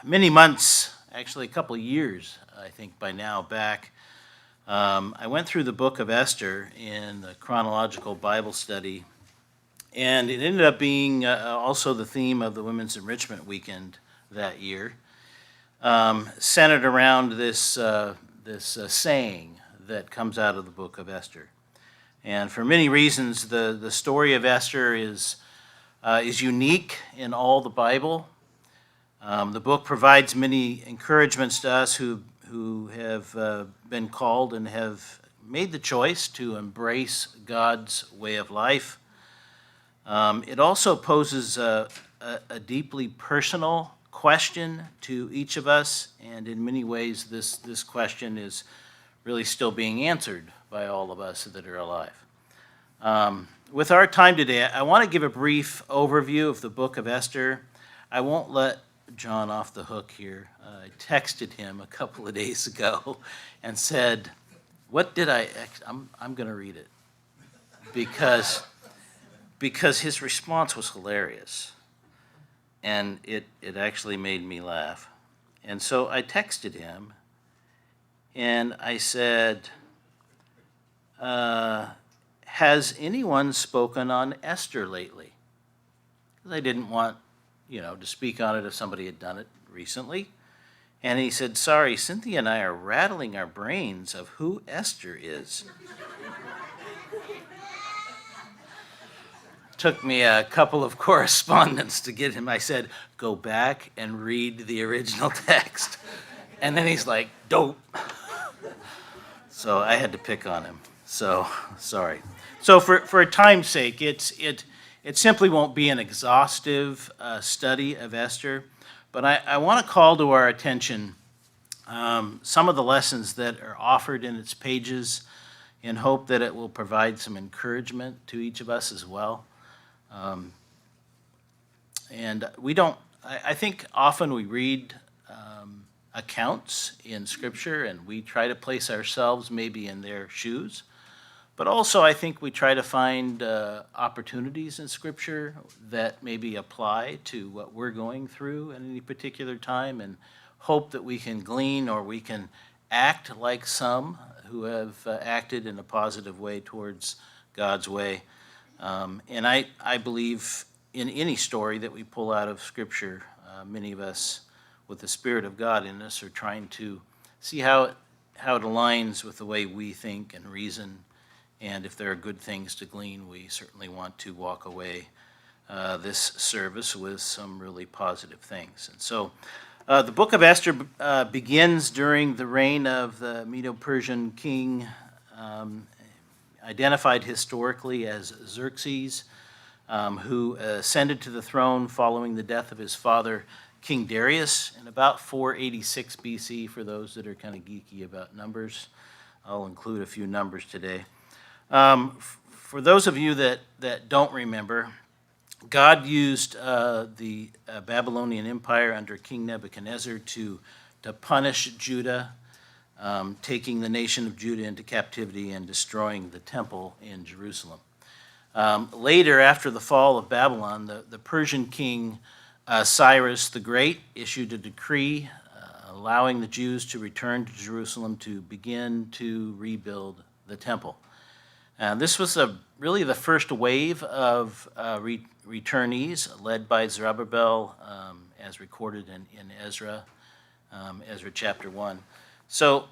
many months, actually a couple of years, I think by now back, I went through the book of Esther in the chronological Bible study, and it ended up being also the theme of the Women's Enrichment Weekend that year, centered around this saying that comes out of the book of Esther. And for many reasons, the story of Esther is unique in all the Bible. The book provides many encouragements to us who have been called and have made the choice to embrace God's way of life. It also poses a deeply personal question to each of us, and in many ways this question is really still being answered by all of us that are alive. With our time today, I want to give a brief overview of the book of Esther. I won't let John off the hook here. I texted him a couple of days ago and said, I'm going to read it because his response was hilarious, and it actually made me laugh. And so I texted him, and I said, has anyone spoken on Esther lately? Because I didn't want, to speak on it if somebody had done it recently. And he said, sorry, Cynthia and I are rattling our brains of who Esther is. Took me a couple of correspondence to get him. I said, go back and read the original text. And then he's like, don't. So I had to pick on him. So, sorry. So for time's sake, it simply won't be an exhaustive study of Esther, but I want to call to our attention some of the lessons that are offered in its pages in hope that it will provide some encouragement to each of us as well. And I think often we read accounts in Scripture and we try to place ourselves maybe in their shoes. But also, I think we try to find opportunities in Scripture that maybe apply to what we're going through at any particular time and hope that we can glean or we can act like some who have acted in a positive way towards God's way. And I believe in any story that we pull out of Scripture, many of us with the Spirit of God in us are trying to see how it aligns with the way we think and reason. And if there are good things to glean, we certainly want to walk away this service with some really positive things. And so the book of Esther begins during the reign of the Medo-Persian king, identified historically as Xerxes, who ascended to the throne following the death of his father, King Darius, in about 486 BC, for those that are kind of geeky about numbers. I'll include a few numbers today. For those of you that don't remember, God used the Babylonian Empire under King Nebuchadnezzar to punish Judah, taking the nation of Judah into captivity and destroying the temple in Jerusalem. Later, after the fall of Babylon, the Persian king Cyrus the Great issued a decree allowing the Jews to return to Jerusalem to begin to rebuild the temple. This was really the first wave of returnees led by Zerubbabel, as recorded in Ezra chapter 1. So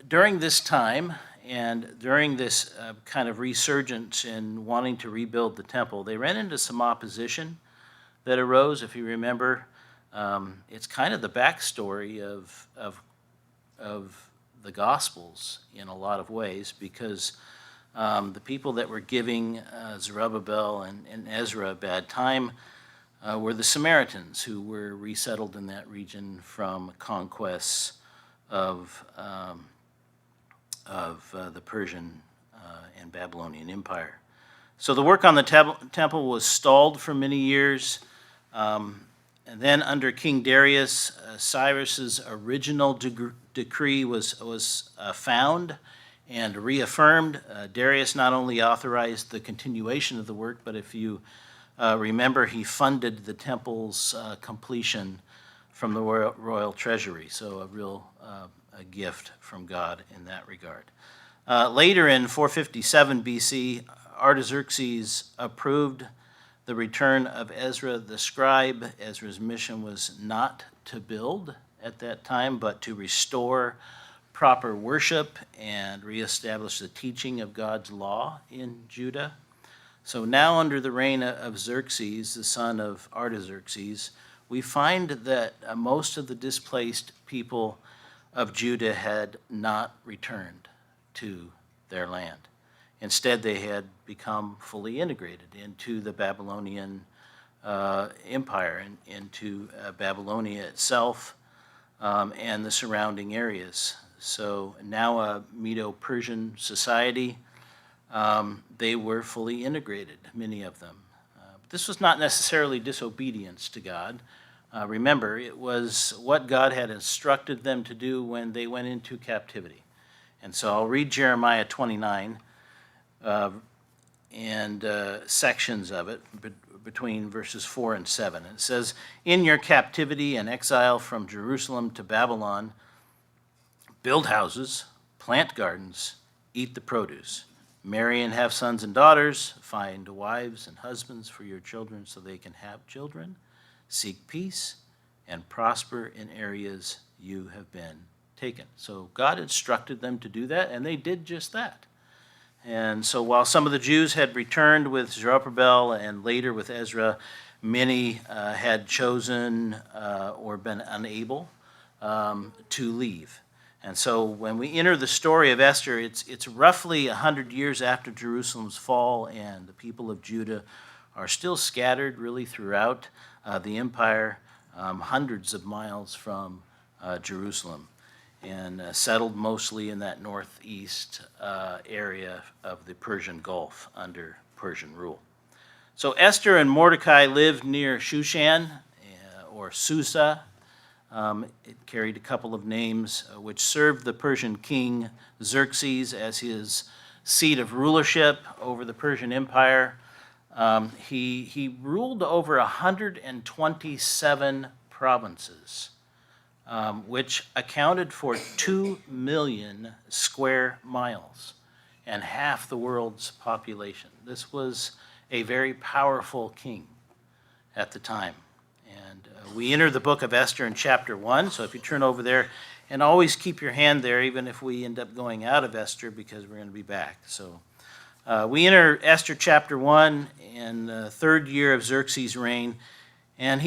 during this time and during this kind of resurgence in wanting to rebuild the temple, they ran into some opposition that arose. If you remember, it's kind of the backstory of the Gospels in a lot of ways, because the people that were giving Zerubbabel and Ezra a bad time were the Samaritans, who were resettled in that region from conquests of the Persian and Babylonian Empire. So the work on the temple was stalled for many years. And then under King Darius, Cyrus's original decree was found and reaffirmed. Darius not only authorized the continuation of the work, but if you remember, he funded the temple's completion from the royal treasury, so a real a gift from God in that regard. Later in 457 BC, Artaxerxes approved the return of Ezra the scribe. Ezra's mission was not to build at that time, but to restore proper worship and reestablish the teaching of God's law in Judah. So now under the reign of Xerxes, the son of Artaxerxes, we find that most of the displaced people of Judah had not returned to their land. Instead, they had become fully integrated into the Babylonian empire and into Babylonia itself and the surrounding areas. So now a Medo-Persian society, they were fully integrated, many of them. This was not necessarily disobedience to God. Remember, it was what God had instructed them to do when they went into captivity. And so I'll read Jeremiah 29 and sections of it between verses 4 and 7. It says, "In your captivity and exile from Jerusalem to Babylon, build houses, plant gardens, eat the produce, marry and have sons and daughters, find wives and husbands for your children so they can have children, seek peace, and prosper in areas you have been taken." So God instructed them to do that, and they did just that. And so while some of the Jews had returned with Zerubbabel and later with Ezra, many had chosen or been unable to leave. And so when we enter the story of Esther, it's roughly 100 years after Jerusalem's fall, and the people of Judah are still scattered really throughout the empire, hundreds of miles from Jerusalem, and settled mostly in that northeast area of the Persian Gulf under Persian rule. So Esther and Mordecai lived near Shushan, or Susa. It carried a couple of names, which served the Persian king Xerxes as his seat of rulership over the Persian Empire. He ruled over 127 provinces, which accounted for 2 million square miles and half the world's population. This was a very powerful king at the time. And we enter the book of Esther in chapter 1, so if you turn over there, and always keep your hand there, even if we end up going out of Esther, because we're going to be back. So we enter Esther chapter 1 in the third year of Xerxes' reign, and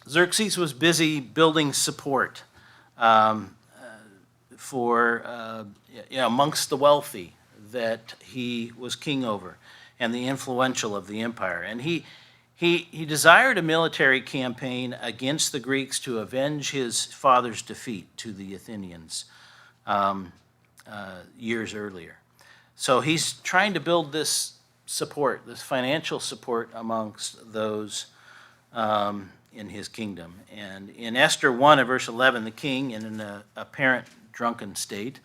Xerxes was busy building support for amongst the wealthy that he was king over and the influential of the empire. And he desired a military campaign against the Greeks to avenge his father's defeat to the Athenians years earlier. So he's trying to build this support, this financial support amongst those in his kingdom. And in Esther 1 at verse 11, the king, in an apparent drunken state,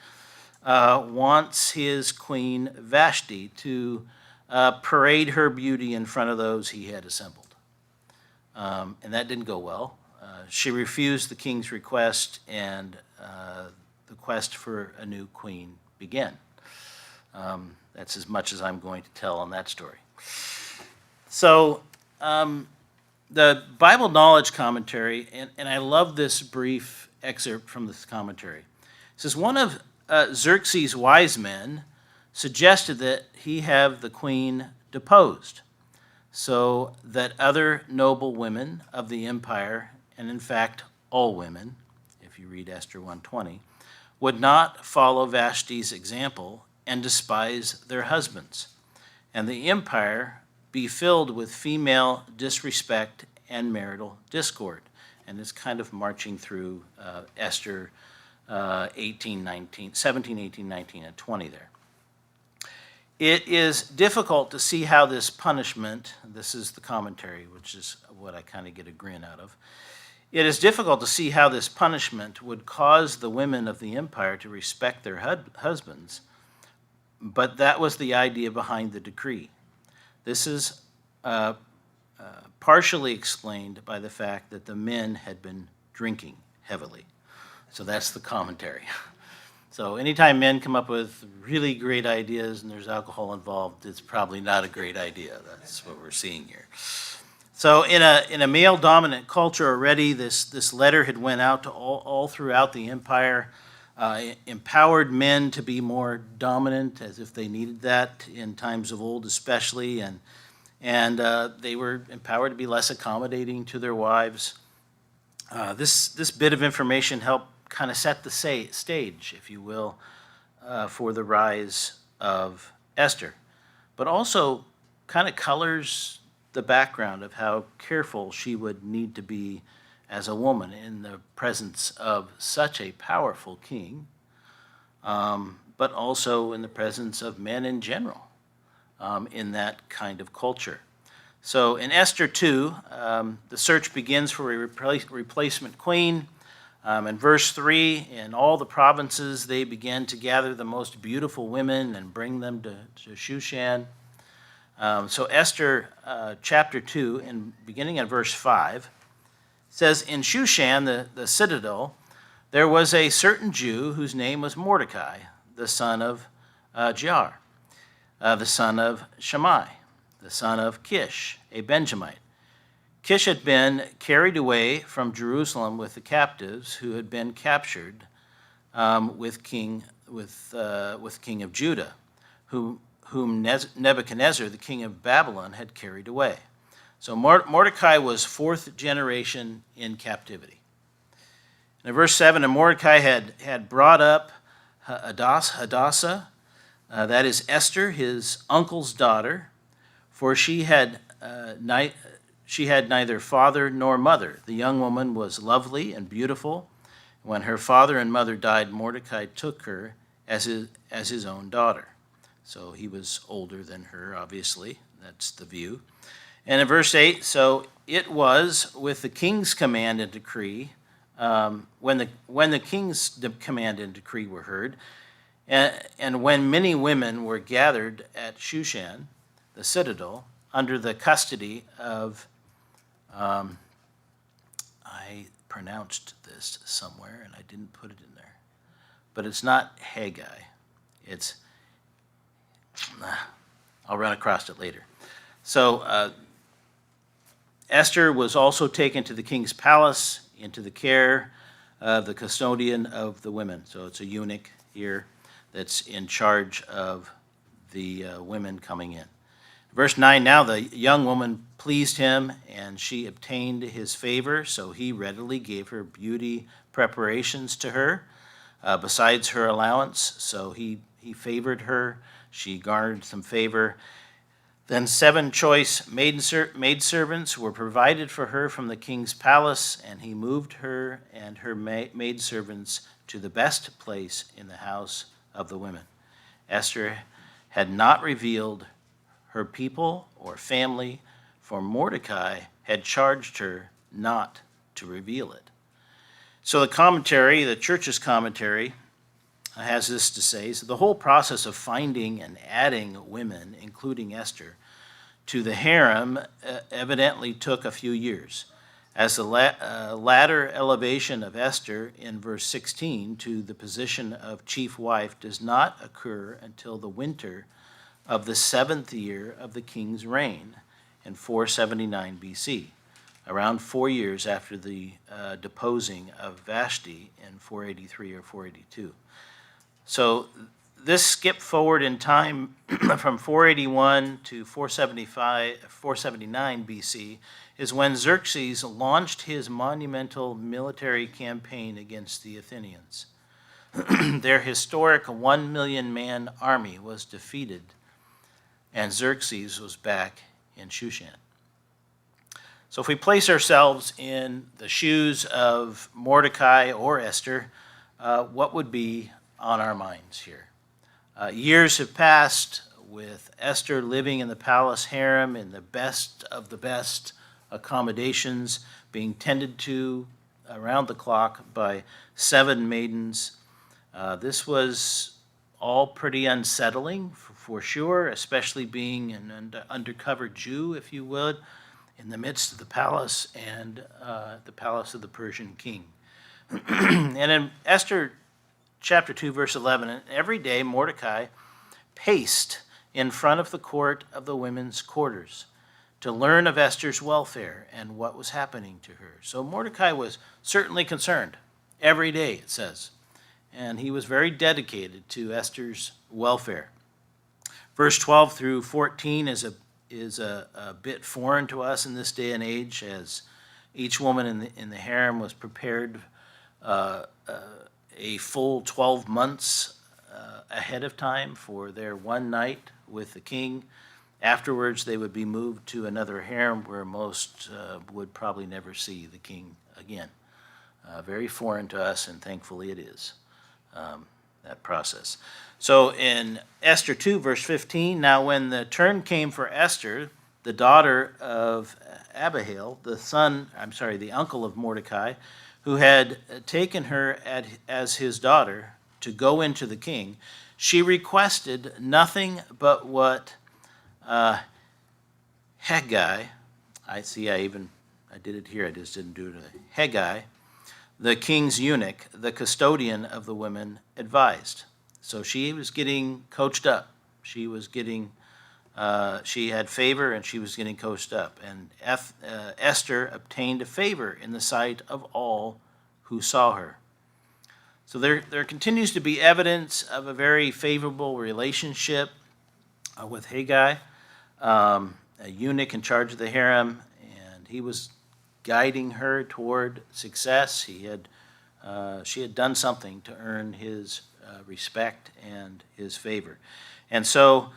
wants his queen Vashti to parade her beauty in front of those he had assembled. And that didn't go well. She refused the king's request, and the quest for a new queen began. That's as much as I'm going to tell on that story. So the Bible Knowledge Commentary, and I love this brief excerpt from this commentary. It says, one of Xerxes' wise men suggested that he have the queen deposed so that other noble women of the empire, and in fact all women, if you read Esther 1:20, would not follow Vashti's example and despise their husbands, and the empire be filled with female disrespect and marital discord. And it's kind of marching through Esther 17, 18, 19, and 20 there. It is difficult to see how this punishment, this is the commentary, which is what I kind of get a grin out of. It is difficult to see how this punishment would cause the women of the empire to respect their husbands, but that was the idea behind the decree. This is partially explained by the fact that the men had been drinking heavily. So that's the commentary. So anytime men come up with really great ideas and there's alcohol involved, it's probably not a great idea. That's what we're seeing here. So in a male-dominant culture already, this letter had went out to all throughout the empire, empowered men to be more dominant, as if they needed that in times of old especially, and they were empowered to be less accommodating to their wives. This bit of information helped kind of set the stage, if you will, for the rise of Esther, but also kind of colors the background of how careful she would need to be as a woman in the presence of such a powerful king, but also in the presence of men in general in that kind of culture. So in Esther 2, the search begins for a replacement queen. In verse 3, in all the provinces they began to gather the most beautiful women and bring them to Shushan. So Esther chapter 2, and beginning at verse 5, says, "In Shushan, the citadel, there was a certain Jew whose name was Mordecai, the son of Jair, the son of Shammai, the son of Kish, a Benjamite. Kish had been carried away from Jerusalem with the captives who had been captured with King of Judah, whom Nebuchadnezzar, the king of Babylon, had carried away." So Mordecai was fourth generation in captivity. In verse 7, and Mordecai had brought up Hadassah, that is Esther, his uncle's daughter, for she had neither father nor mother. The young woman was lovely and beautiful. When her father and mother died, Mordecai took her as his own daughter. So he was older than her, obviously. That's the view. And in verse 8, so it was with the king's command and decree, when the king's command and decree were heard, and when many women were gathered at Shushan, the citadel, under the custody of, I pronounced this somewhere and I didn't put it in there, but it's not Haggai. I'll run across it later. So Esther was also taken to the king's palace into the care of the custodian of the women. So it's a eunuch here that's in charge of the women coming in. Verse 9, now the young woman pleased him, and she obtained his favor, so he readily gave her beauty preparations to her, besides her allowance. So he favored her. She garnered some favor. Then 7 choice maidservants were provided for her from the king's palace, and he moved her and her maidservants to the best place in the house of the women. Esther had not revealed her people or family, for Mordecai had charged her not to reveal it. So the church's commentary, has this to say: so the whole process of finding and adding women, including Esther, to the harem evidently took a few years, as the latter elevation of Esther in verse 16 to the position of chief wife does not occur until the winter of the 7th year of the king's reign in 479 BC, around 4 years after the deposing of Vashti in 483 or 482. So this skip forward in time from 481 to 479 BC is when Xerxes launched his monumental military campaign against the Athenians. Their historic 1 million man army was defeated, and Xerxes was back in Shushan. So if we place ourselves in the shoes of Mordecai or Esther, what would be on our minds here? Years have passed with Esther living in the palace harem in the best of the best accommodations, being tended to around the clock by 7 maidens. This was all pretty unsettling for sure, especially being an undercover Jew, if you would, in the midst of the palace and the palace of the Persian king. And in Esther chapter 2, verse 11, and every day Mordecai paced in front of the court of the women's quarters to learn of Esther's welfare and what was happening to her. So Mordecai was certainly concerned every day, it says, and he was very dedicated to Esther's welfare. Verse 12 through 14 is a bit foreign to us in this day and age, as each woman in the harem was prepared a full 12 months ahead of time for their one night with the king. Afterwards, they would be moved to another harem where most would probably never see the king again. Very foreign to us, and thankfully it is, that process. So in Esther 2, verse 15, now when the turn came for Esther, the daughter of Abihail, the uncle of Mordecai, who had taken her as his daughter to go into the king, she requested nothing but what Haggai, I did it here, I just didn't do it. Haggai, the king's eunuch, the custodian of the women, advised. So she was getting coached up. She had favor and she was getting coached up. And Esther obtained a favor in the sight of all who saw her. So there continues to be evidence of a very favorable relationship with Haggai, a eunuch in charge of the harem, and he was guiding her toward success. She had done something to earn his respect and his favor. And so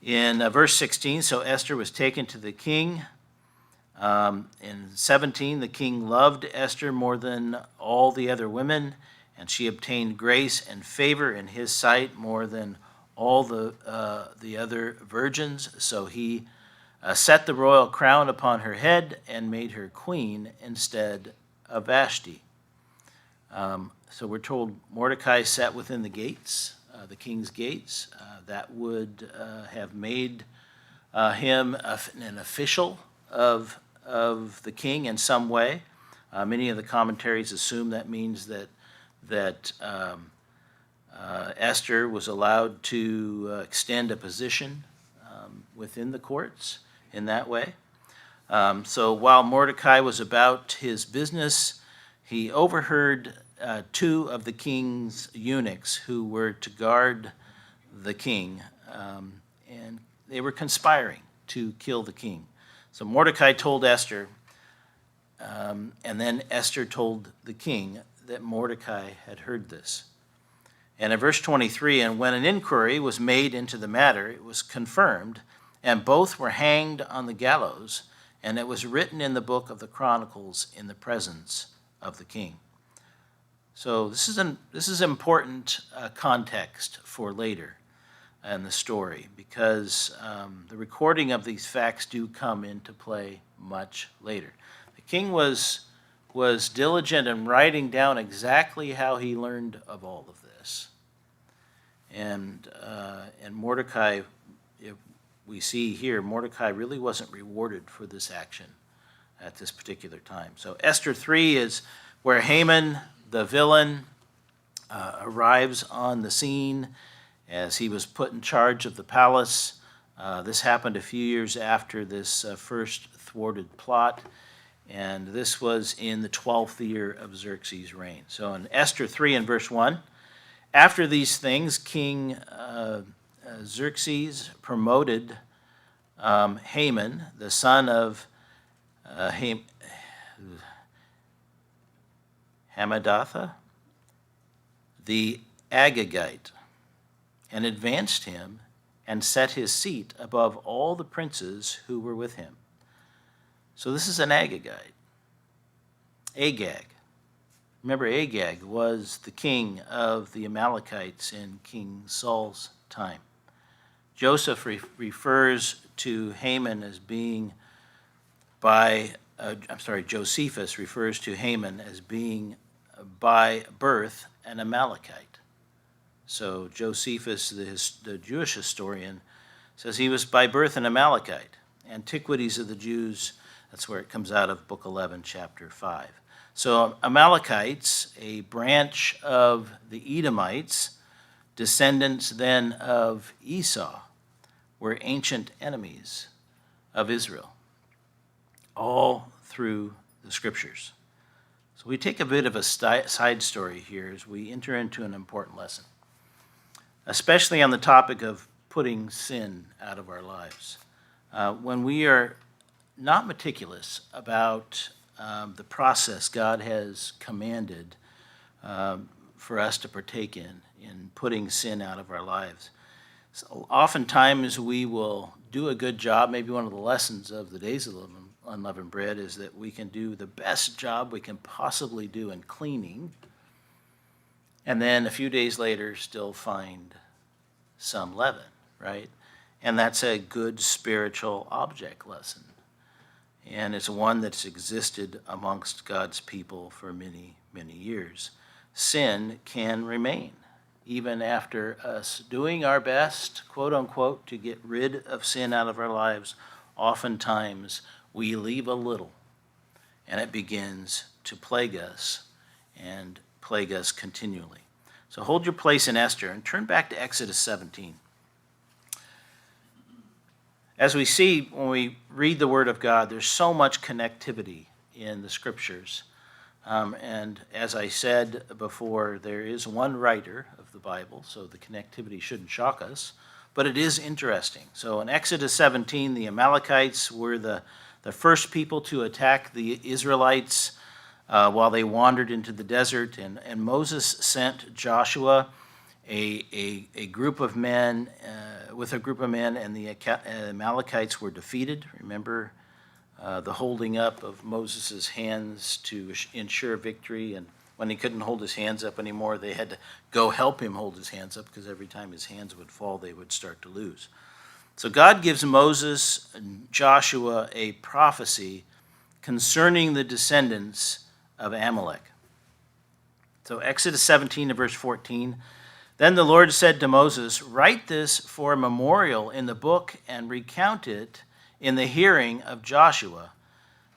in verse 16, so Esther was taken to the king. In 17, the king loved Esther more than all the other women, and she obtained grace and favor in his sight more than all the other virgins. So he set the royal crown upon her head and made her queen instead of Vashti. So we're told Mordecai sat within the gates, the king's gates. That would have made him an official of the king in some way. Many of the commentaries assume that means that Esther was allowed to extend a position within the courts in that way. So while Mordecai was about his business, he overheard two of the king's eunuchs who were to guard the king, and they were conspiring to kill the king. So Mordecai told Esther, and then Esther told the king that Mordecai had heard this. And in verse 23, and when an inquiry was made into the matter, it was confirmed, and both were hanged on the gallows, and it was written in the book of the Chronicles in the presence of the king. So this is important context for later in the story, because the recording of these facts do come into play much later. The king was diligent in writing down exactly how he learned of all of this. And Mordecai, we see here, Mordecai really wasn't rewarded for this action at this particular time. So Esther 3 is where Haman, the villain, arrives on the scene as he was put in charge of the palace. This happened a few years after this first thwarted plot, and this was in the 12th year of Xerxes' reign. So in Esther 3 and verse 1, after these things, King Xerxes promoted Haman, the son of Hammedatha, the Agagite, and advanced him and set his seat above all the princes who were with him. So this is an Agagite. Agag. Remember, Agag was the king of the Amalekites in King Saul's time. Josephus refers to Haman as being by birth an Amalekite. So Josephus, the Jewish historian, says he was by birth an Amalekite. Antiquities of the Jews, that's where it comes out of Book 11, chapter 5. So Amalekites, a branch of the Edomites, descendants then of Esau, were ancient enemies of Israel, all through the scriptures. So we take a bit of a side story here as we enter into an important lesson, especially on the topic of putting sin out of our lives. When we are not meticulous about the process God has commanded for us to partake in putting sin out of our lives, so oftentimes we will do a good job. Maybe one of the lessons of the Days of Unleavened Bread is that we can do the best job we can possibly do in cleaning, and then a few days later still find some leaven, right? And that's a good spiritual object lesson. And it's one that's existed amongst God's people for many, many years. Sin can remain, even after us doing our best, quote unquote, to get rid of sin out of our lives. Oftentimes, we leave a little, and it begins to plague us and plague us continually. So hold your place in Esther and turn back to Exodus 17. As we see when we read the Word of God, there's so much connectivity in the Scriptures. And as I said before, there is one writer of the Bible, so the connectivity shouldn't shock us, but it is interesting. So in Exodus 17, the Amalekites were the first people to attack the Israelites while they wandered into the desert, and Moses sent Joshua a group of men, and the Amalekites were defeated. Remember the holding up of Moses' hands to ensure victory, and when he couldn't hold his hands up anymore, they had to go help him hold his hands up, because every time his hands would fall, they would start to lose. So God gives Moses and Joshua a prophecy concerning the descendants of Amalek. So Exodus 17 verse 14, then the Lord said to Moses, write this for a memorial in the book and recount it in the hearing of Joshua,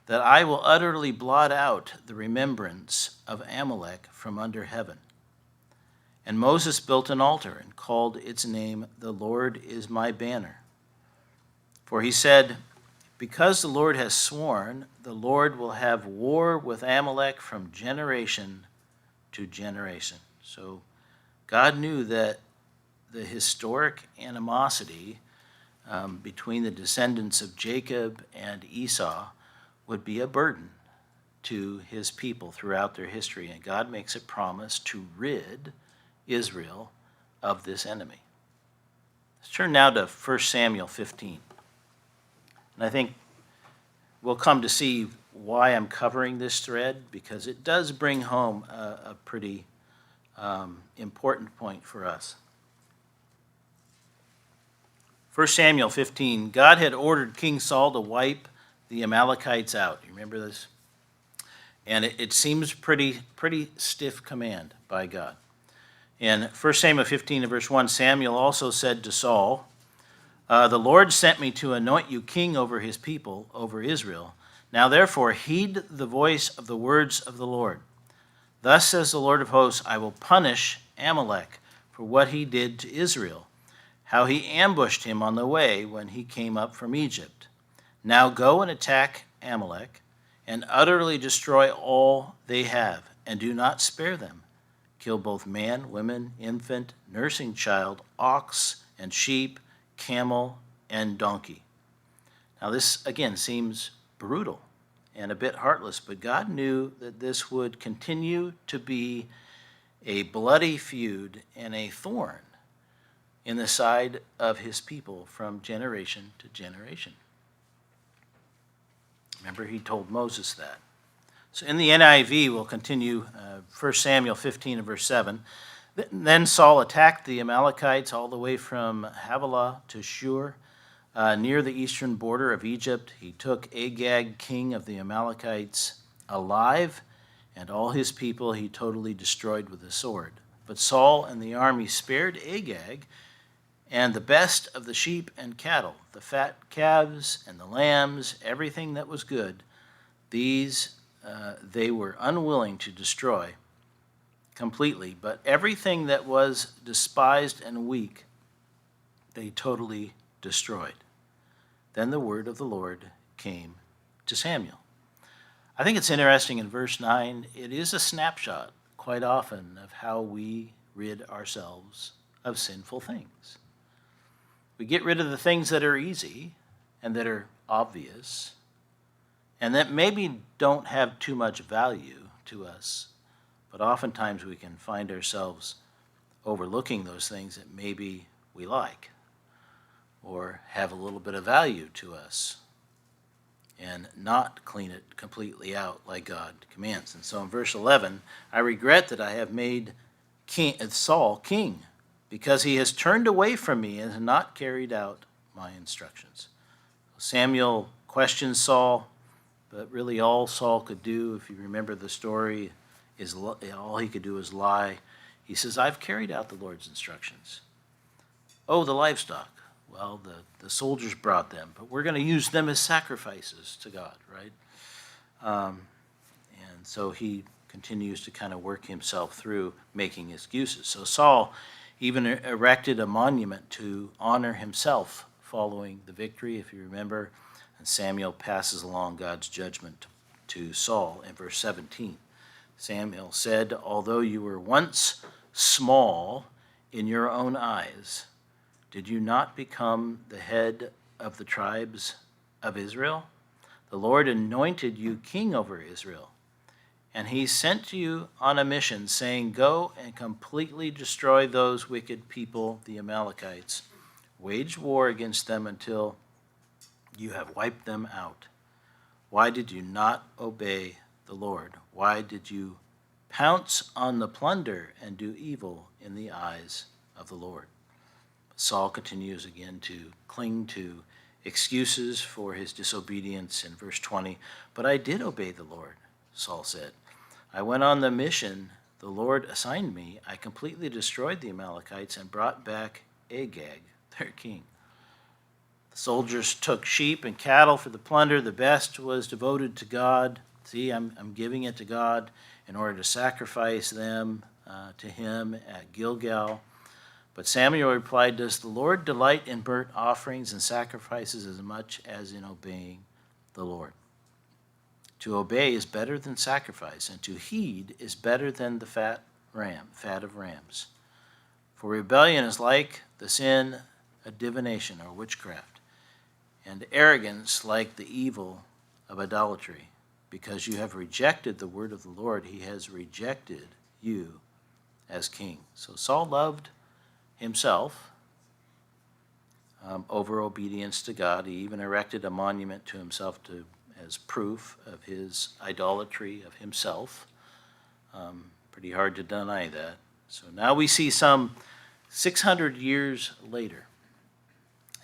that I will utterly blot out the remembrance of Amalek from under heaven. And Moses built an altar and called its name, the Lord is my banner. For he said, because the Lord has sworn, the Lord will have war with Amalek from generation to generation. So God knew that the historic animosity between the descendants of Jacob and Esau would be a burden to his people throughout their history. And God makes a promise to rid Israel of this enemy. Let's turn now to 1 Samuel 15. And I think we'll come to see why I'm covering this thread, because it does bring home a pretty important point for us. 1 Samuel 15, God had ordered King Saul to wipe the Amalekites out. You remember this? And it seems pretty stiff command by God. In 1 Samuel 15 and verse 1, Samuel also said to Saul, the Lord sent me to anoint you king over his people, over Israel. Now therefore heed the voice of the words of the Lord. Thus says the Lord of hosts, I will punish Amalek for what he did to Israel, how he ambushed him on the way when he came up from Egypt. Now go and attack Amalek and utterly destroy all they have, and do not spare them. Kill both man, woman, infant, nursing child, ox and sheep, camel and donkey. Now this, again, seems brutal and a bit heartless, but God knew that this would continue to be a bloody feud and a thorn in the side of his people from generation to generation. Remember, he told Moses that. So in the NIV, we'll continue 1 Samuel 15 and verse 7. Then Saul attacked the Amalekites all the way from Havilah to Shur, near the eastern border of Egypt. He took Agag, king of the Amalekites, alive, and all his people he totally destroyed with the sword. But Saul and the army spared Agag and the best of the sheep and cattle, the fat calves and the lambs, everything that was good, these they were unwilling to destroy completely, but everything that was despised and weak, they totally destroyed. Then the word of the Lord came to Samuel. I think it's interesting in verse 9, it is a snapshot quite often of how we rid ourselves of sinful things. We get rid of the things that are easy and that are obvious and that maybe don't have too much value to us, but oftentimes we can find ourselves overlooking those things that maybe we like or have a little bit of value to us and not clean it completely out like God commands. And so in verse 11, I regret that I have made Saul king, because he has turned away from me and has not carried out my instructions. Samuel questions Saul, but really all Saul could do, if you remember the story, is all he could do is lie. He says, I've carried out the Lord's instructions. Oh, the livestock. Well, the soldiers brought them, but we're going to use them as sacrifices to God, right? And so he continues to kind of work himself through making excuses. So Saul even erected a monument to honor himself following the victory, if you remember. And Samuel passes along God's judgment to Saul in verse 17. Samuel said, although you were once small in your own eyes, did you not become the head of the tribes of Israel? The Lord anointed you king over Israel. And he sent you on a mission, saying, go and completely destroy those wicked people, the Amalekites. Wage war against them until you have wiped them out. Why did you not obey the Lord? Why did you pounce on the plunder and do evil in the eyes of the Lord? Saul continues again to cling to excuses for his disobedience in verse 20. But I did obey the Lord, Saul said. I went on the mission the Lord assigned me. I completely destroyed the Amalekites and brought back Agag, their king. The soldiers took sheep and cattle for the plunder. The best was devoted to God. See, I'm giving it to God in order to sacrifice them to him at Gilgal. But Samuel replied, does the Lord delight in burnt offerings and sacrifices as much as in obeying the Lord? To obey is better than sacrifice, and to heed is better than the fat of rams. For rebellion is like the sin of divination or witchcraft, and arrogance like the evil of idolatry. Because you have rejected the word of the Lord, he has rejected you as king. So Saul loved himself over obedience to God. He even erected a monument to himself as proof of his idolatry of himself. Pretty hard to deny that. So now we see some 600 years later,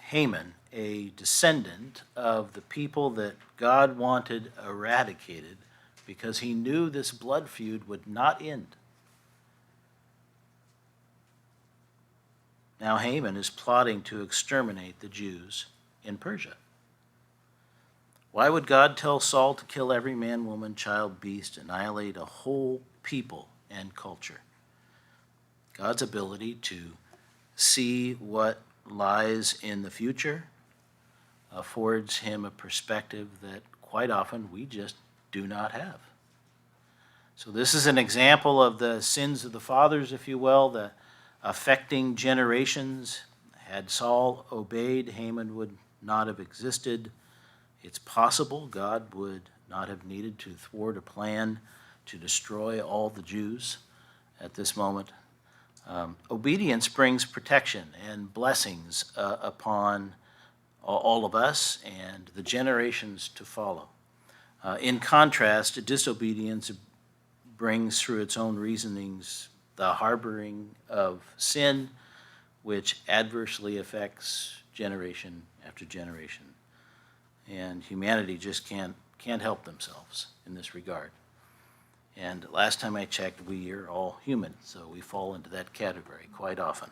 Haman, a descendant of the people that God wanted eradicated because he knew this blood feud would not end. Now Haman is plotting to exterminate the Jews in Persia. Why would God tell Saul to kill every man, woman, child, beast, annihilate a whole people and culture? God's ability to see what lies in the future affords him a perspective that quite often we just do not have. So this is an example of the sins of the fathers, if you will, the affecting generations. Had Saul obeyed, Haman would not have existed. It's possible God would not have needed to thwart a plan to destroy all the Jews at this moment. Obedience brings protection and blessings upon all of us and the generations to follow. In contrast, disobedience brings through its own reasonings the harboring of sin, which adversely affects generation after generation. And humanity just can't help themselves in this regard. And last time I checked, we are all human, so we fall into that category quite often.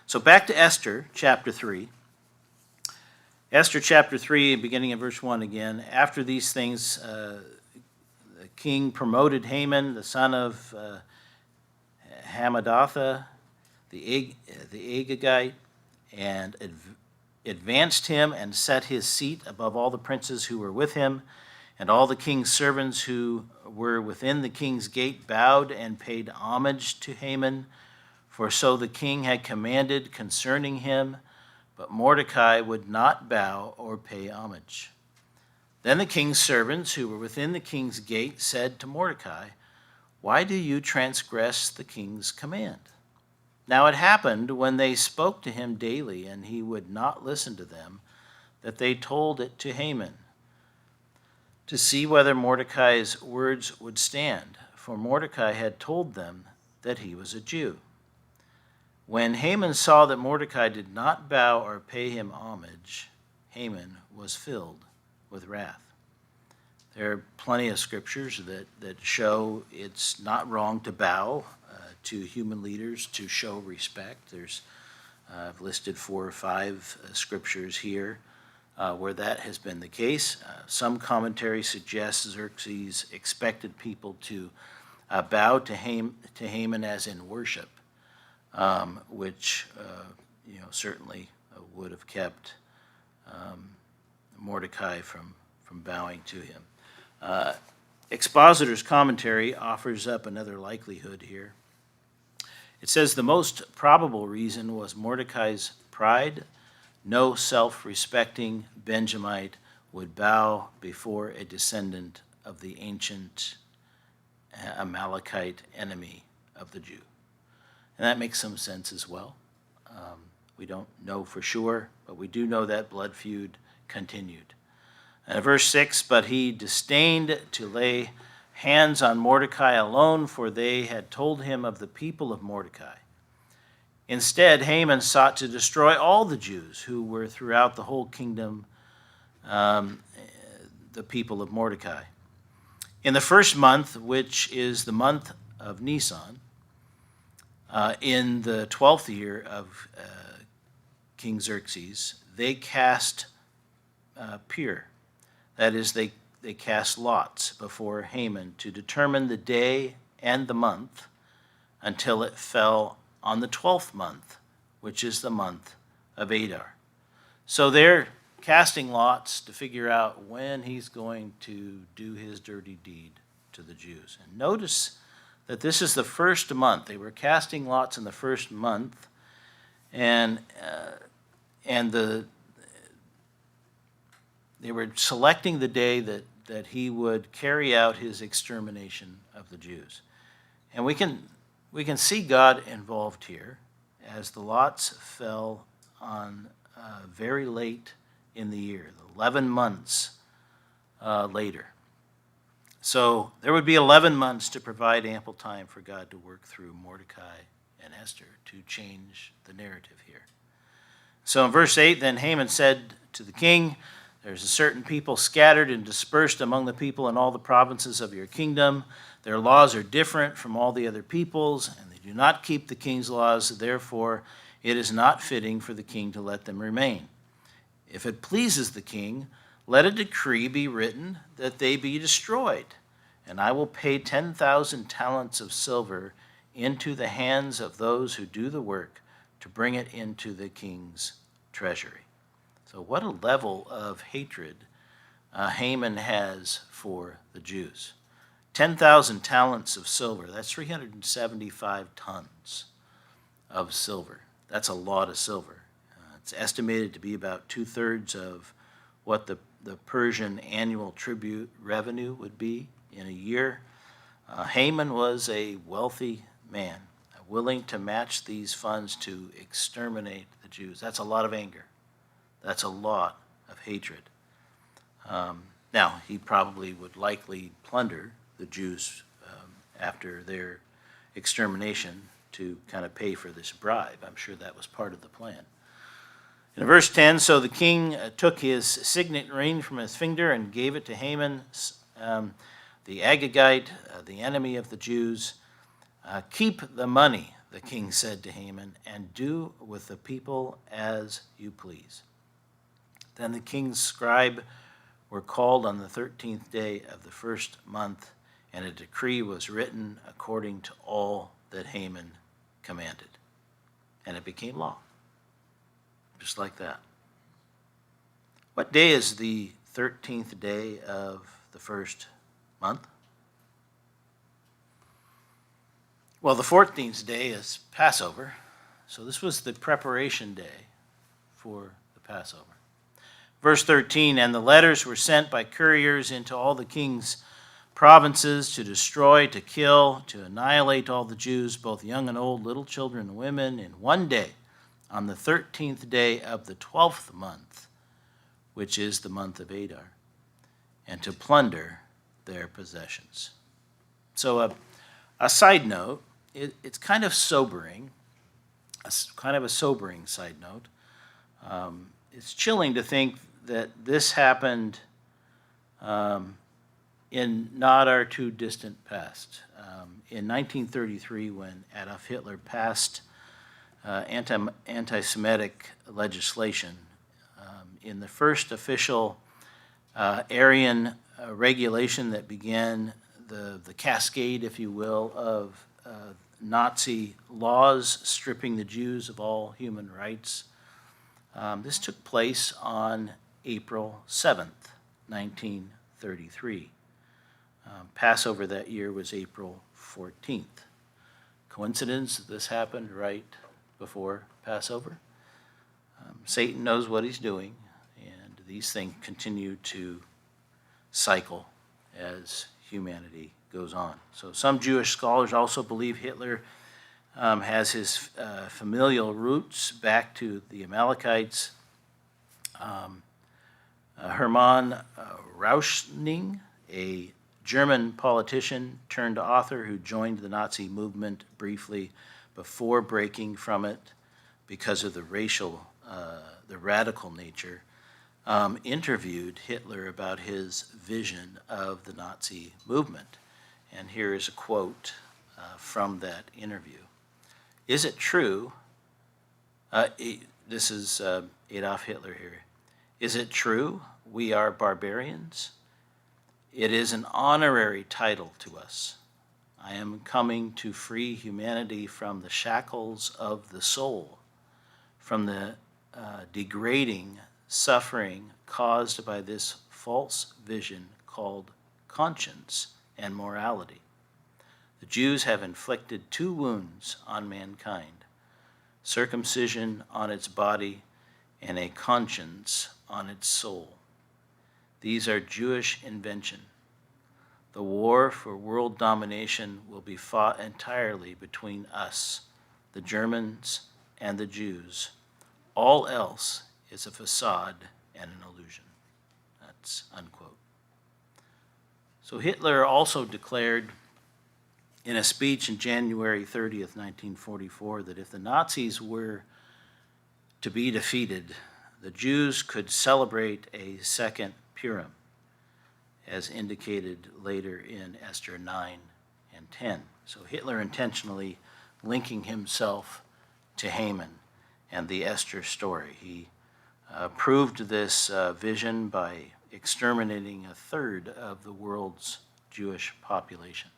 So back to Esther chapter 3. Esther chapter 3, beginning in verse 1 again. After these things, the king promoted Haman, the son of Hammedatha, the Agagite, and advanced him and set his seat above all the princes who were with him. And all the king's servants who were within the king's gate bowed and paid homage to Haman, for so the king had commanded concerning him. But Mordecai would not bow or pay homage. Then the king's servants who were within the king's gate said to Mordecai, "Why do you transgress the king's command?" Now it happened, when they spoke to him daily, and he would not listen to them, that they told it to Haman, to see whether Mordecai's words would stand, for Mordecai had told them that he was a Jew. When Haman saw that Mordecai did not bow or pay him homage, Haman was filled with wrath. There are plenty of scriptures that show it's not wrong to bow to human leaders, to show respect. I've listed 4 or 5 scriptures here where that has been the case. Some commentary suggests Xerxes expected people to bow to Haman as in worship, which certainly would have kept Mordecai from bowing to him. Expositor's commentary offers up another likelihood here. It says the most probable reason was Mordecai's pride. No self-respecting Benjamite would bow before a descendant of the ancient Amalekite enemy of the Jew. And that makes some sense as well. We don't know for sure, but we do know that blood feud continued. Verse 6, but he disdained to lay hands on Mordecai alone, for they had told him of the people of Mordecai. Instead, Haman sought to destroy all the Jews who were throughout the whole kingdom, the people of Mordecai. In the first month, which is the month of Nisan, in the 12th year of King Xerxes, they cast pur. That is, they cast lots before Haman to determine the day and the month until it fell on the 12th month, which is the month of Adar. So they're casting lots to figure out when he's going to do his dirty deed to the Jews. And notice that this is the first month. They were casting lots in the first month, and they were selecting the day that he would carry out his extermination of the Jews. And we can see God involved here, as the lots fell on very late in the year, 11 months later. So there would be 11 months to provide ample time for God to work through Mordecai and Esther to change the narrative here. So in verse 8, then Haman said to the king, "There's a certain people scattered and dispersed among the people in all the provinces of your kingdom. Their laws are different from all the other peoples, and they do not keep the king's laws. Therefore, it is not fitting for the king to let them remain. If it pleases the king, let a decree be written that they be destroyed, and I will pay 10,000 talents of silver into the hands of those who do the work to bring it into the king's treasury." So what a level of hatred Haman has for the Jews. 10,000 talents of silver, that's 375 tons of silver. That's a lot of silver. It's estimated to be about 2/3 of what the Persian annual tribute revenue would be in a year. Haman was a wealthy man, willing to match these funds to exterminate the Jews. That's a lot of anger. That's a lot of hatred. Now, he probably would likely plunder the Jews after their extermination to kind of pay for this bribe. I'm sure that was part of the plan. In verse 10, so the king took his signet ring from his finger and gave it to Haman, the Agagite, the enemy of the Jews. Keep the money the king said to Haman, and do with the people as you please. Then the king's scribe were called on the 13th day of the first month, and a decree was written according to all that Haman commanded. And it became law. Just like that. What day is the 13th day of the first month? Well, the 14th day is Passover. So this was the preparation day for the Passover. Verse 13, and the letters were sent by couriers into all the king's provinces to destroy, to kill, to annihilate all the Jews, both young and old, little children and women, in one day, on the 13th day of the 12th month, which is the month of Adar, and to plunder their possessions. So a side note, it's kind of sobering, kind of a sobering side note. It's chilling to think that this happened in not our too distant past. In 1933, when Adolf Hitler passed anti-Semitic legislation, in the first official Aryan regulation that began the cascade, if you will, of Nazi laws stripping the Jews of all human rights. This took place on April 7th, 1933. Passover that year was April 14th. Coincidence that this happened right before Passover? Satan knows what he's doing, and these things continue to cycle as humanity goes on. So some Jewish scholars also believe Hitler has his familial roots back to the Amalekites. Hermann Rauschning, a German politician turned author who joined the Nazi movement briefly before breaking from it because of the radical nature, interviewed Hitler about his vision of the Nazi movement. And here is a quote from that interview. Is it true, this is Adolf Hitler here, is it true we are barbarians? It is an honorary title to us. I am coming to free humanity from the shackles of the soul, from the degrading suffering caused by this false vision called conscience and morality. The Jews have inflicted two wounds on mankind, circumcision on its body and a conscience on its soul. These are Jewish invention. The war for world domination will be fought entirely between us, the Germans, and the Jews. All else is a facade and an illusion. That's unquote. So Hitler also declared in a speech in January 30th, 1944, that if the Nazis were to be defeated, the Jews could celebrate a second Purim, as indicated later in Esther 9 and 10. So Hitler intentionally linking himself to Haman and the Esther story. He proved this vision by exterminating a third of the world's Jewish population.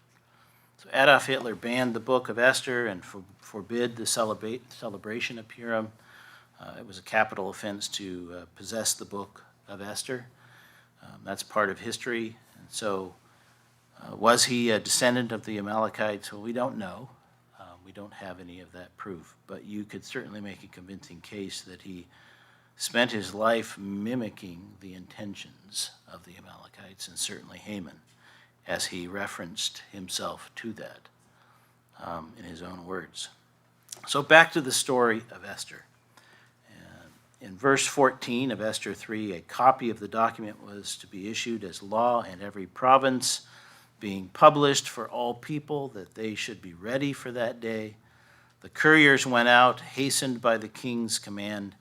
So Adolf Hitler banned the book of Esther and forbid the celebration of Purim. It was a capital offense to possess the book of Esther. That's part of history. And so was he a descendant of the Amalekites? Well, we don't know. We don't have any of that proof. But you could certainly make a convincing case that he spent his life mimicking the intentions of the Amalekites, and certainly Haman, as he referenced himself to that in his own words. So back to the story of Esther. In verse 14 of Esther 3, a copy of the document was to be issued as law in every province, being published for all people, that they should be ready for that day. The couriers went out, hastened by the king's command,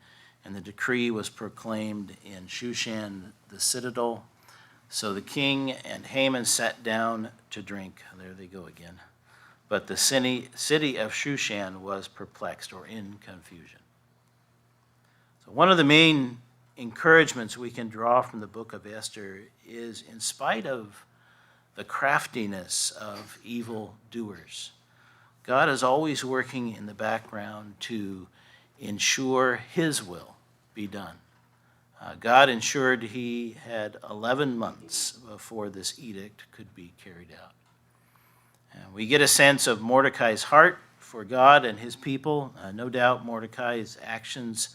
and the decree was proclaimed in Shushan, the citadel. So the king and Haman sat down to drink. There they go again. but the city of Shushan was perplexed or in confusion. So one of the main encouragements we can draw from the book of Esther is, in spite of the craftiness of evil doers, God is always working in the background to ensure his will be done. God ensured he had 11 months before this edict could be carried out. And we get a sense of Mordecai's heart for God and his people. No doubt Mordecai's actions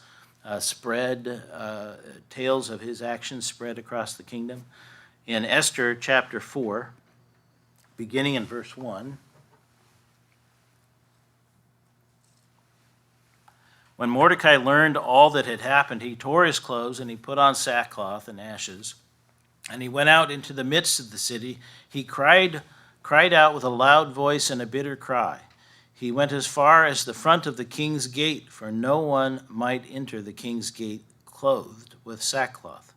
tales of his actions spread across the kingdom. In Esther chapter 4, beginning in verse 1, when Mordecai learned all that had happened, he tore his clothes and he put on sackcloth and ashes, and he went out into the midst of the city. He cried out with a loud voice and a bitter cry. He went as far as the front of the king's gate, for no one might enter the king's gate clothed with sackcloth.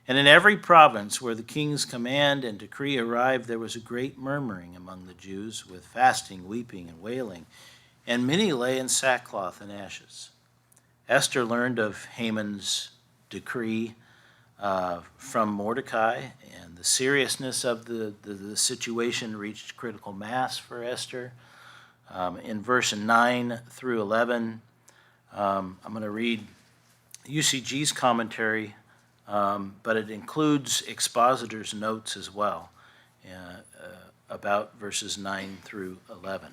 And in every province where the king's command and decree arrived, there was a great murmuring among the Jews, with fasting, weeping, and wailing, and many lay in sackcloth and ashes. Esther learned of Haman's decree from Mordecai, and the seriousness of the situation reached critical mass for Esther. In verse 9 through 11, I'm going to read UCG's commentary, but it includes expositor's notes as well about verses 9 through 11.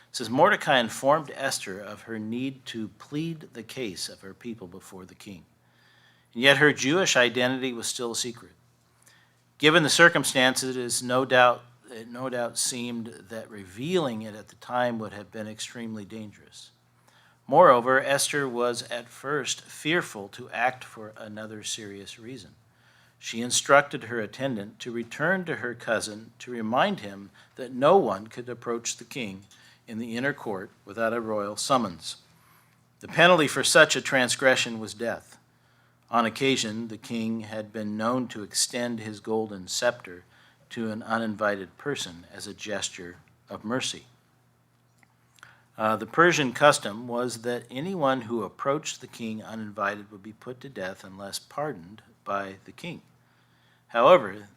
It says, Mordecai informed Esther of her need to plead the case of her people before the king, and yet her Jewish identity was still a secret. Given the circumstances, it no doubt seemed that revealing it at the time would have been extremely dangerous. Moreover, Esther was at first fearful to act for another serious reason. She instructed her attendant to return to her cousin to remind him that no one could approach the king in the inner court without a royal summons. The penalty for such a transgression was death. On occasion, the king had been known to extend his golden scepter to an uninvited person as a gesture of mercy. The Persian custom was that anyone who approached the king uninvited would be put to death unless pardoned by the king. However,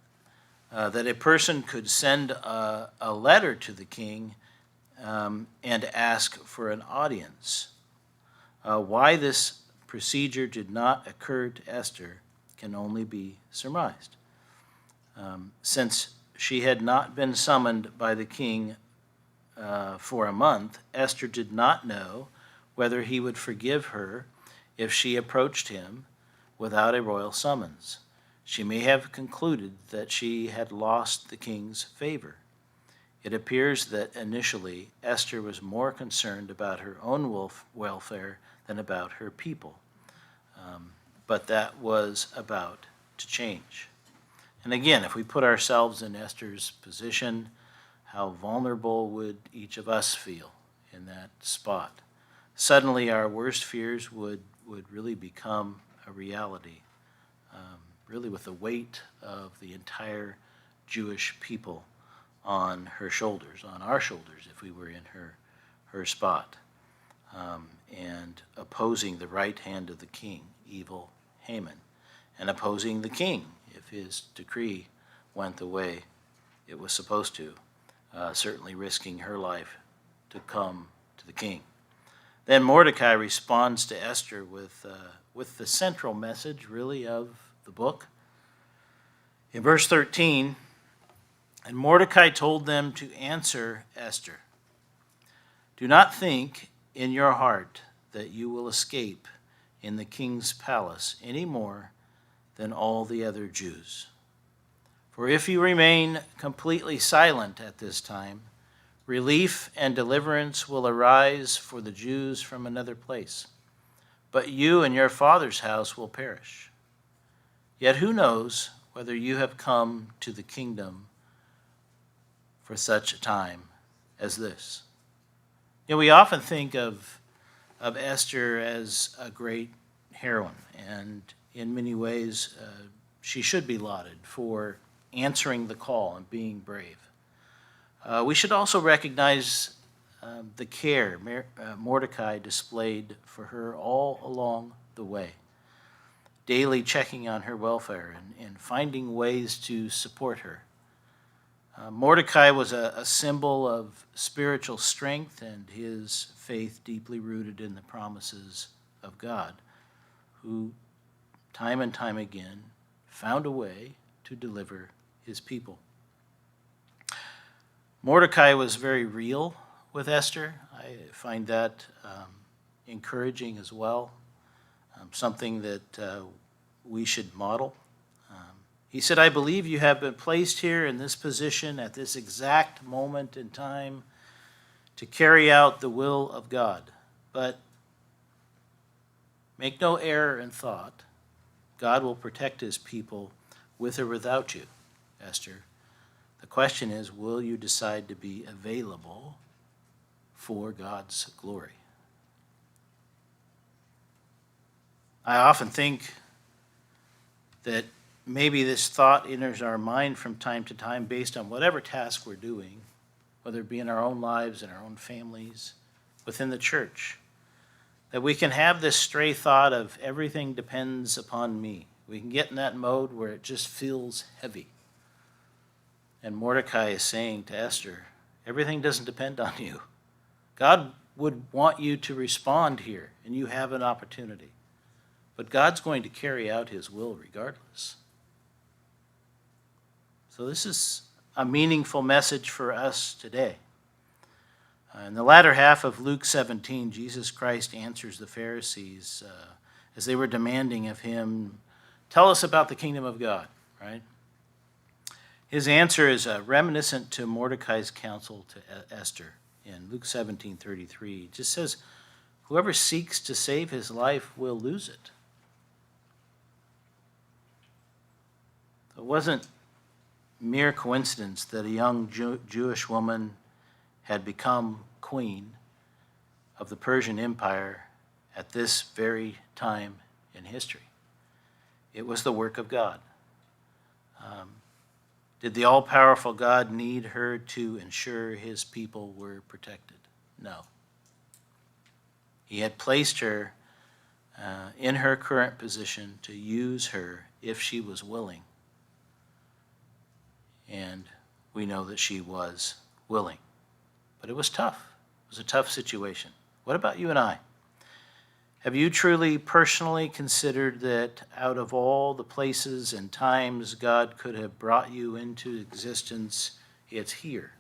that a person could send a letter to the king and ask for an audience. Why this procedure did not occur to Esther can only be surmised. Since she had not been summoned by the king for a month, Esther did not know whether he would forgive her if she approached him without a royal summons. She may have concluded that she had lost the king's favor. It appears that initially Esther was more concerned about her own welfare than about her people. But that was about to change. And again, if we put ourselves in Esther's position, how vulnerable would each of us feel in that spot? Suddenly our worst fears would really become a reality, really with the weight of the entire Jewish people on her shoulders, on our shoulders if we were in her spot, and opposing the right hand of the king, evil Haman, and opposing the king if his decree went the way it was supposed to, certainly risking her life to come to the king. Then Mordecai responds to Esther with the central message, really, of the book. In verse 13, and Mordecai told them to answer Esther, "Do not think in your heart that you will escape in the king's palace any more than all the other Jews. For if you remain completely silent at this time, relief and deliverance will arise for the Jews from another place, but you and your father's house will perish. Yet who knows whether you have come to the kingdom for such a time as this?" You know, we often think of Esther as a great heroine, and in many ways she should be lauded for answering the call and being brave. We should also recognize the care Mordecai displayed for her all along the way, daily checking on her welfare and finding ways to support her. Mordecai was a symbol of spiritual strength and his faith deeply rooted in the promises of God, who time and time again found a way to deliver his people. Mordecai was very real with Esther. I find that encouraging as well, something that we should model. He said, "I believe you have been placed here in this position at this exact moment in time to carry out the will of God. But make no error in thought. God will protect his people with or without you, Esther. The question is, will you decide to be available for God's glory?" I often think that maybe this thought enters our mind from time to time based on whatever task we're doing, whether it be in our own lives, in our own families, within the church, that we can have this stray thought of everything depends upon me. We can get in that mode where it just feels heavy. And Mordecai is saying to Esther, everything doesn't depend on you. God would want you to respond here, and you have an opportunity. But God's going to carry out his will regardless. So this is a meaningful message for us today. In the latter half of Luke 17, Jesus Christ answers the Pharisees as they were demanding of him, tell us about the kingdom of God, right? His answer is reminiscent to Mordecai's counsel to Esther in Luke 17:33. It just says, whoever seeks to save his life will lose it. It wasn't mere coincidence that a young Jewish woman had become queen of the Persian Empire at this very time in history. It was the work of God. Did the all-powerful God need her to ensure his people were protected? No. He had placed her in her current position to use her if she was willing. And we know that she was willing. But it was tough. It was a tough situation. What about you and I? Have you truly personally considered that out of all the places and times God could have brought you into existence, it's here,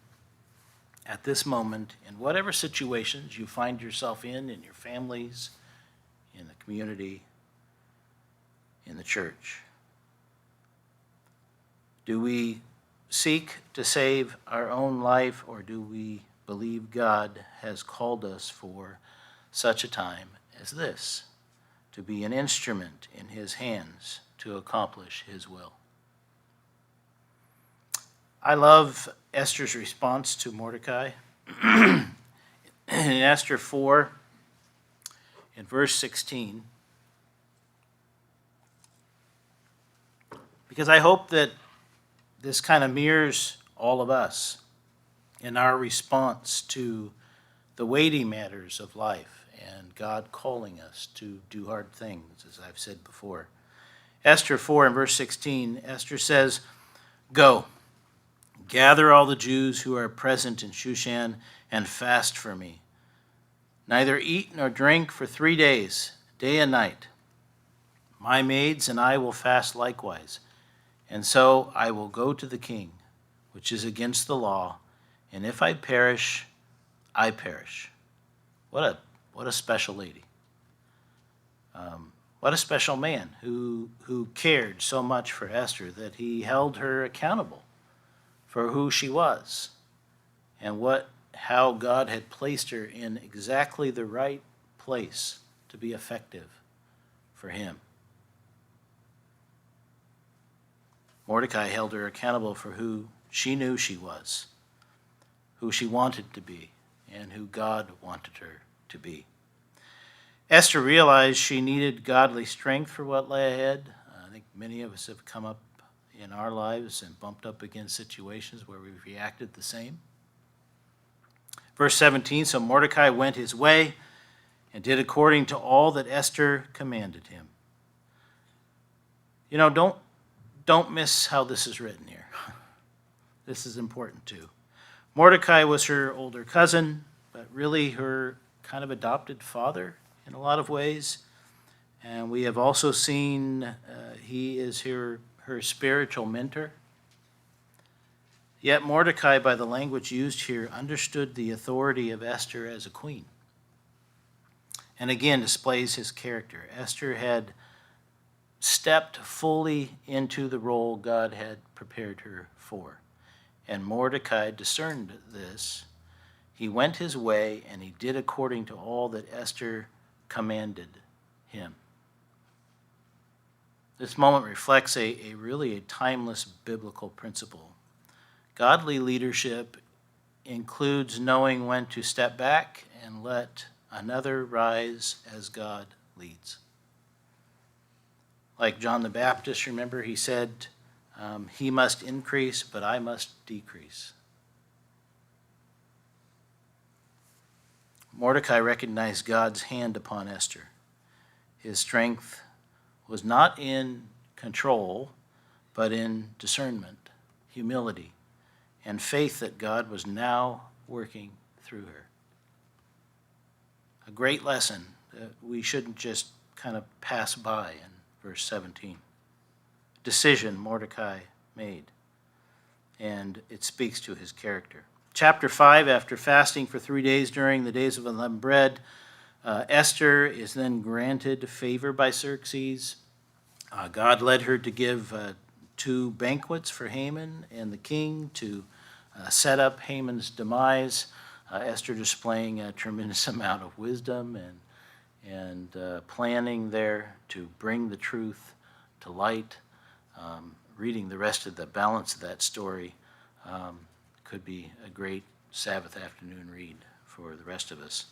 at this moment, in whatever situations you find yourself in your families, in the community, in the church? Do we seek to save our own life, or do we believe God has called us for such a time as this, to be an instrument in his hands to accomplish his will? I love Esther's response to Mordecai. In Esther 4, in verse 16, because I hope that this kind of mirrors all of us in our response to the weighty matters of life and God calling us to do hard things, as I've said before. Esther 4 and verse 16, Esther says, "Go, gather all the Jews who are present in Shushan and fast for me. Neither eat nor drink for 3 days, day and night. My maids and I will fast likewise. And so I will go to the king, which is against the law, and if I perish, I perish." What a special lady. What a special man who cared so much for Esther that he held her accountable for who she was and how God had placed her in exactly the right place to be effective for him. Mordecai held her accountable for who she knew she was, who she wanted to be, and who God wanted her to be. Esther realized she needed godly strength for what lay ahead. I think many of us have come up in our lives and bumped up against situations where we've reacted the same. Verse 17, so Mordecai went his way and did according to all that Esther commanded him. You know, don't miss how this is written here. This is important too. Mordecai was her older cousin, but really her kind of adopted father in a lot of ways. And we have also seen he is her spiritual mentor. Yet Mordecai, by the language used here, understood the authority of Esther as a queen. And again, displays his character. Esther had stepped fully into the role God had prepared her for. And Mordecai discerned this. He went his way and he did according to all that Esther commanded him. This moment reflects a really timeless biblical principle. Godly leadership includes knowing when to step back and let another rise as God leads. Like John the Baptist, remember, he said, he must increase, but I must decrease. Mordecai recognized God's hand upon Esther. His strength was not in control, but in discernment, humility, and faith that God was now working through her. A great lesson that we shouldn't just kind of pass by in verse 17. Decision Mordecai made, and it speaks to his character. Chapter 5, after fasting for 3 days during the days of unleavened bread, Esther is then granted favor by Xerxes. God led her to give 2 banquets for Haman and the king to set up Haman's demise. Esther displaying a tremendous amount of wisdom and planning there to bring the truth to light. Reading the rest of the balance of that story could be a great Sabbath afternoon read for the rest of us.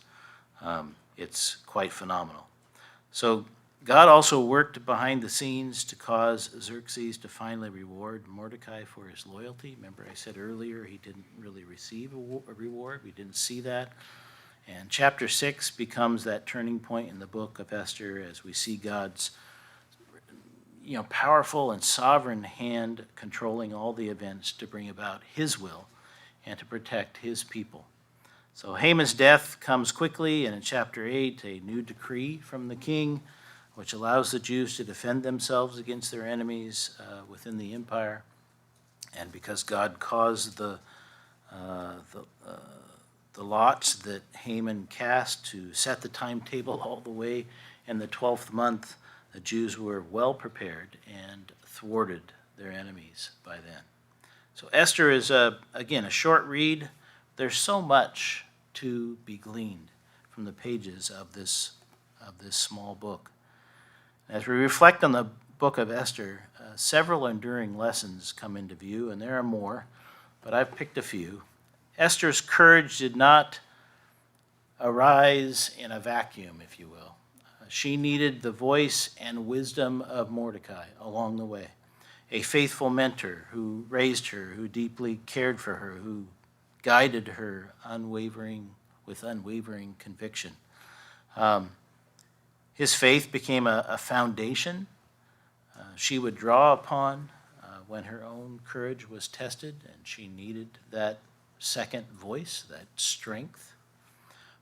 It's quite phenomenal. So God also worked behind the scenes to cause Xerxes to finally reward Mordecai for his loyalty. Remember, I said earlier he didn't really receive a reward. We didn't see that. And chapter 6 becomes that turning point in the book of Esther as we see God's powerful and sovereign hand controlling all the events to bring about his will and to protect his people. So Haman's death comes quickly, and in chapter 8, a new decree from the king which allows the Jews to defend themselves against their enemies within the empire. And because God caused the lots that Haman cast to set the timetable all the way in the 12th month, the Jews were well prepared and thwarted their enemies by then. So Esther is, again, a short read. There's so much to be gleaned from the pages of this small book. As we reflect on the book of Esther, several enduring lessons come into view, and there are more, but I've picked a few. Esther's courage did not arise in a vacuum, if you will. She needed the voice and wisdom of Mordecai along the way, a faithful mentor who raised her, who deeply cared for her, who guided her with unwavering conviction. His faith became a foundation she would draw upon when her own courage was tested, and she needed that second voice, that strength.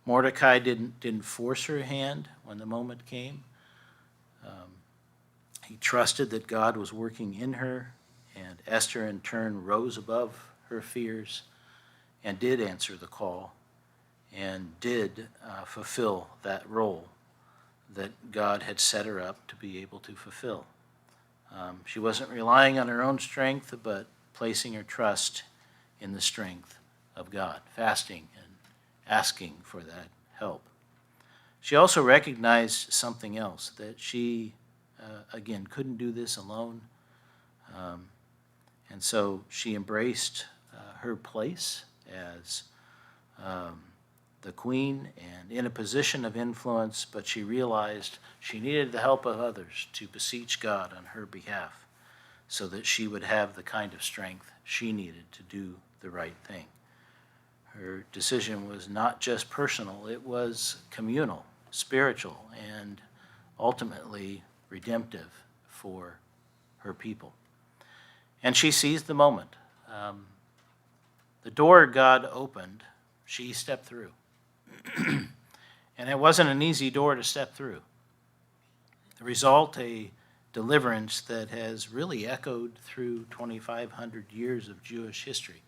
Mordecai didn't force her hand when the moment came. He trusted that God was working in her, and Esther in turn rose above her fears and did answer the call and did fulfill that role that God had set her up to be able to fulfill. She wasn't relying on her own strength, but placing her trust in the strength of God, fasting and asking for that help. She also recognized something else, that she, again, couldn't do this alone. And so she embraced her place as the queen and in a position of influence, but she realized she needed the help of others to beseech God on her behalf so that she would have the kind of strength she needed to do the right thing. Her decision was not just personal, it was communal, spiritual, and ultimately redemptive for her people. And she seized the moment. The door God opened, she stepped through. And it wasn't an easy door to step through. The result, a deliverance that has really echoed through 2,500 years of Jewish history.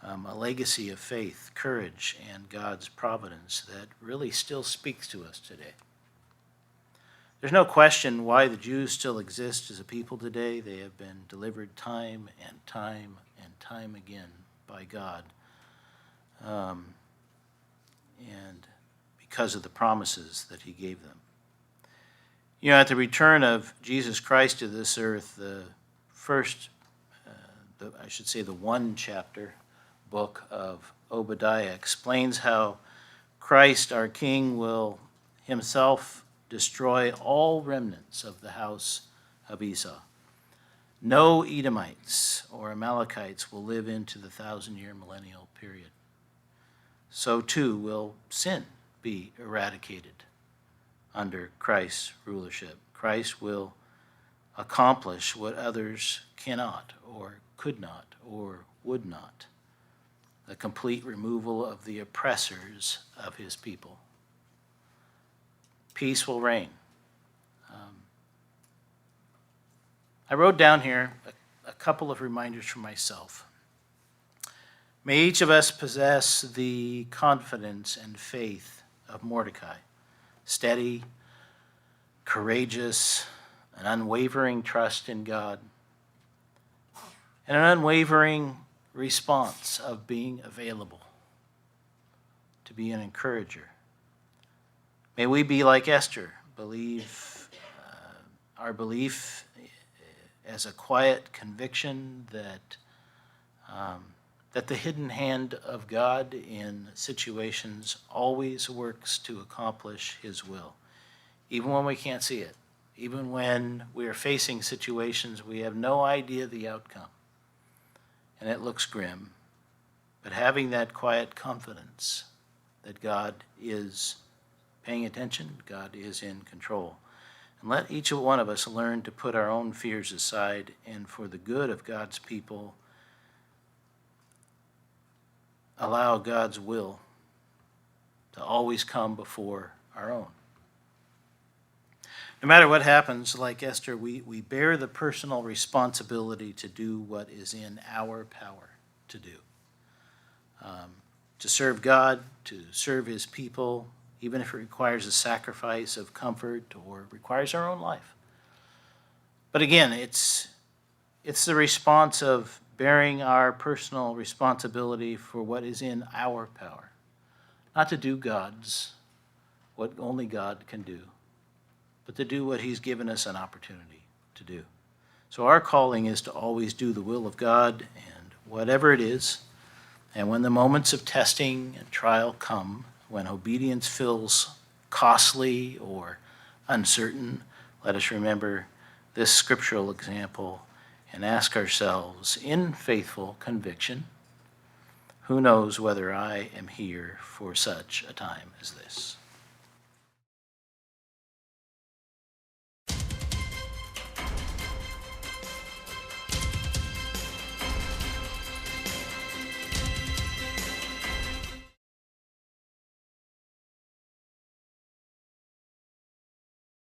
A legacy of faith, courage, and God's providence that really still speaks to us today. There's no question why the Jews still exist as a people today. They have been delivered time and time and time again by God. And because of the promises that he gave them. You know, at the return of Jesus Christ to this earth, the first, the one chapter book of Obadiah explains how Christ, our King, will himself destroy all remnants of the house of Esau. No Edomites or Amalekites will live into the 1,000-year millennial period. So too will sin be eradicated under Christ's rulership. Christ will accomplish what others cannot or could not or would not. The complete removal of the oppressors of his people. Peace will reign. I wrote down here a couple of reminders for myself. May each of us possess the confidence and faith of Mordecai, steady, courageous, an unwavering trust in God, and an unwavering response of being available to be an encourager. May we be like Esther, believe our belief as a quiet conviction that the hidden hand of God in situations always works to accomplish his will, even when we can't see it, even when we are facing situations we have no idea the outcome, and it looks grim. But having that quiet confidence that God is paying attention, God is in control. And let each one of us learn to put our own fears aside and for the good of God's people, allow God's will to always come before our own. No matter what happens, like Esther, we bear the personal responsibility to do what is in our power to do. To serve God, to serve his people, even if it requires a sacrifice of comfort or requires our own life. But again, it's the response of bearing our personal responsibility for what is in our power. Not to do what only God can do, but to do what he's given us an opportunity to do. So our calling is to always do the will of God, and whatever it is, and when the moments of testing and trial come, when obedience feels costly or uncertain, let us remember this scriptural example and ask ourselves in faithful conviction, who knows whether I am here for such a time as this?